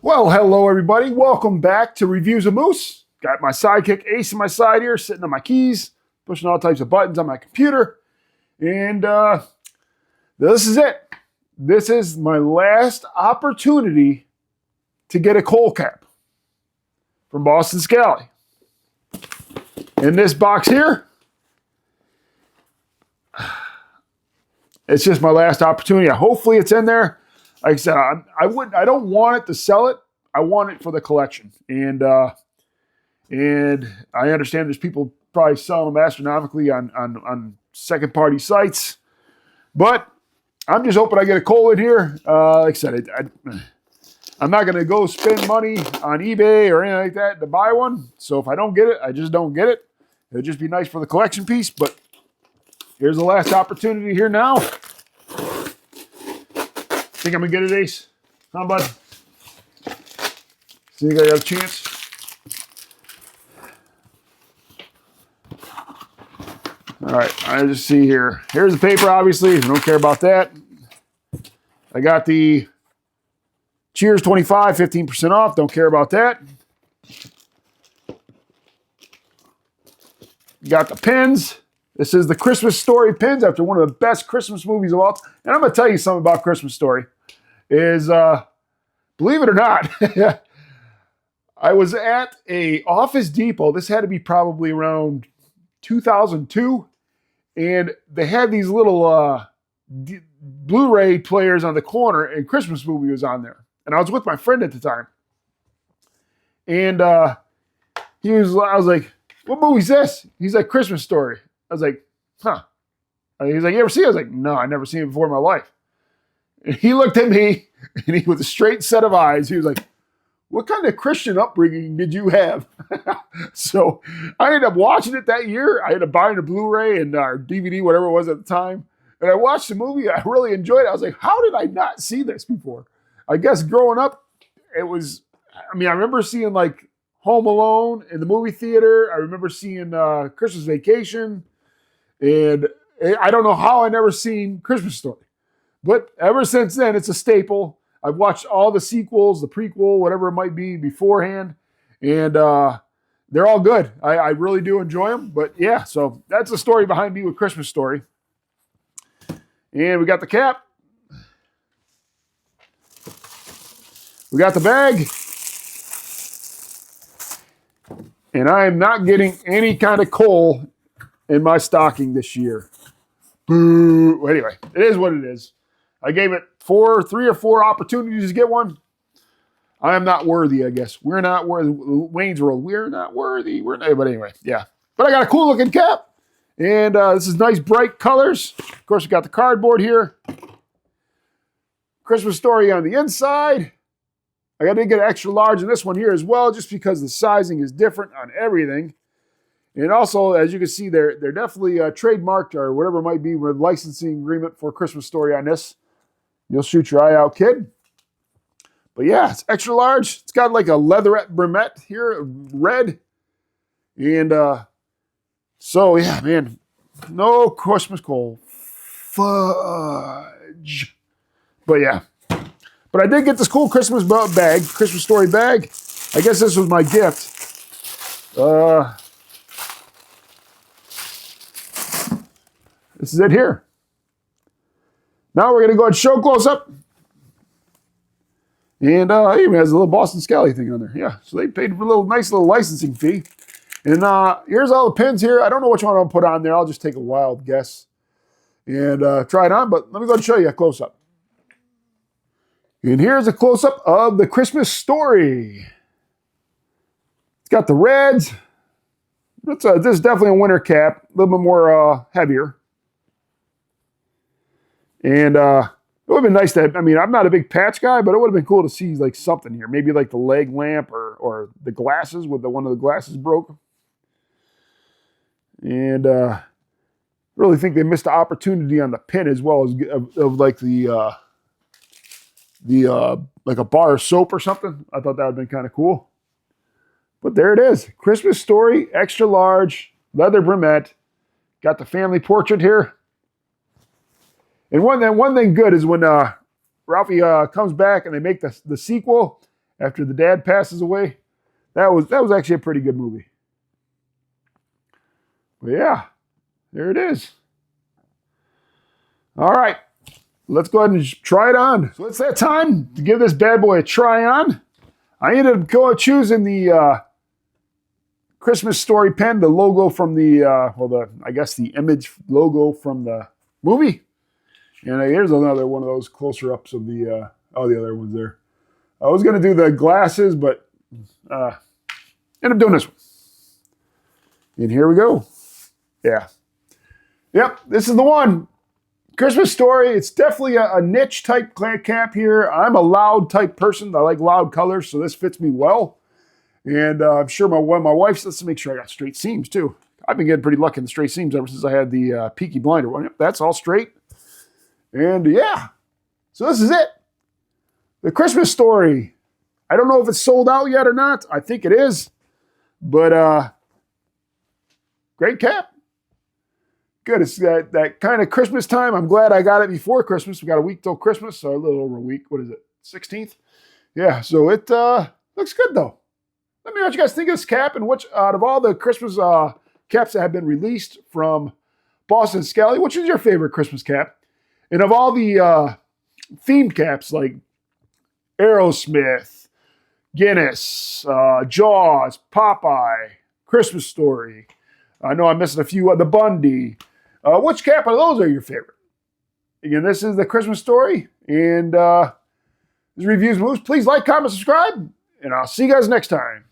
Well, hello everybody. Welcome back to Reviews of Moose. Got my sidekick Ace on my side here, sitting on my keys, pushing all types of buttons on my computer. And this is it. This is my last opportunity to get a cold cap from Boston Scally. In this box here, it's just my last opportunity. Hopefully it's in there. Like I said, I don't want it to sell it. I want it for the collection. And I understand there's people probably selling them astronomically on second party sites. But I'm just hoping I get a coal in here. Like I said, I'm not going to go spend money on eBay or anything like that to buy one. So if I don't get it, I just don't get it. It'd just be nice for the collection piece. But here's the last opportunity here now. Think I'm going to get it, Ace? Huh, bud? Think I got a chance? All right, I just see here. Here's the paper, obviously. I don't care about that. I got the Cheers 25, 15% off. Don't care about that. You got the pins. This is the Christmas Story pins after one of the best Christmas movies of all time. And I'm going to tell you something about Christmas Story. Believe it or not, I was at a Office Depot. This had to be probably around 2002. And they had these little Blu-ray players on the corner, and Christmas movie was on there. And I was with my friend at the time. And I was like, what movie's this? He's like, Christmas Story. I was like, huh. He's like, you ever see it? I was like, no, I've never seen it before in my life. And he looked at me, and he, with a straight set of eyes, he was like, what kind of Christian upbringing did you have? So I ended up watching it that year. I ended up buying a Blu-ray and DVD, whatever it was at the time. And I watched the movie. I really enjoyed it. I was like, how did I not see this before? I guess growing up, it was, I remember seeing like Home Alone in the movie theater. I remember seeing Christmas Vacation. And I don't know how I never seen Christmas Story. But ever since then, it's a staple. I've watched all the sequels, the prequel, whatever it might be beforehand. And they're all good. I really do enjoy them. But yeah, so that's the story behind me with Christmas Story. And we got the cap. We got the bag. And I am not getting any kind of coal in my stocking this year. Boo. Anyway, it is what it is. I gave it 3 or 4 opportunities to get one. I am not worthy, I guess. We're not worthy. Wayne's World, we're not worthy. But anyway, yeah. But I got a cool looking cap. And this is nice bright colors. Of course, we got the cardboard here. Christmas Story on the inside. I got to get an extra large in this one here as well, just because the sizing is different on everything. And also, as you can see, they're definitely trademarked or whatever it might be with licensing agreement for Christmas Story on this. You'll shoot your eye out, kid. But yeah, it's extra large. It's got like a leatherette brunette here, red. And so, yeah, man, no Christmas coal. Fudge. But yeah. But I did get this cool Christmas bag, Christmas Story bag. I guess this was my gift. This is it here. Now we're going to go ahead and show close up. And it even has a little Boston Scally thing on there. Yeah, so they paid a nice little licensing fee. And here's all the pins here. I don't know which one I'll put on there. I'll just take a wild guess and try it on. But let me go ahead and show you a close-up. And here's a close-up of the Christmas Story. It's got the reds. This is definitely a winter cap. A little bit more heavier. And it would have been nice to have, I'm not a big patch guy, but it would have been cool to see like something here. Maybe like the leg lamp or the glasses with one of the glasses broke. And really think they missed the opportunity on the pin as well as of like the like a bar of soap or something. I thought that would have been kind of cool. But there it is. Christmas Story, extra large, leather brunette. Got the family portrait here. And one thing good is when Ralphie comes back and they make the sequel, after the dad passes away. That was actually a pretty good movie. But yeah, there it is. All right, let's go ahead and try it on. So it's that time to give this bad boy a try on. I ended up choosing the Christmas Story pen, the logo from the, I guess the image logo from the movie. And here's another one of those closer ups of the other ones there. I was going to do the glasses, but ended up doing this one. And here we go. Yeah. Yep, this is the one. Christmas Story. It's definitely a niche type cap here. I'm a loud type person. I like loud colors, so this fits me well. And I'm sure my wife says to make sure I got straight seams too. I've been getting pretty lucky in the straight seams ever since I had the Peaky Blinder one. Yep, that's all straight. And yeah, so this is it. The Christmas Story. I don't know if it's sold out yet or not. I think it is. But great cap. Good. It's that kind of Christmas time. I'm glad I got it before Christmas. We got a week till Christmas, so a little over a week. What is it? 16th? Yeah, so it looks good though. Let me know what you guys think of this cap, and which out of all the Christmas caps that have been released from Boston Scally, which is your favorite Christmas cap? And of all the themed caps like Aerosmith, Guinness, Jaws, Popeye, Christmas Story, I know I'm missing a few, the Bundy. Which cap of those are your favorite? Again, this is the Christmas Story, and this reviews moves. Please like, comment, subscribe, and I'll see you guys next time.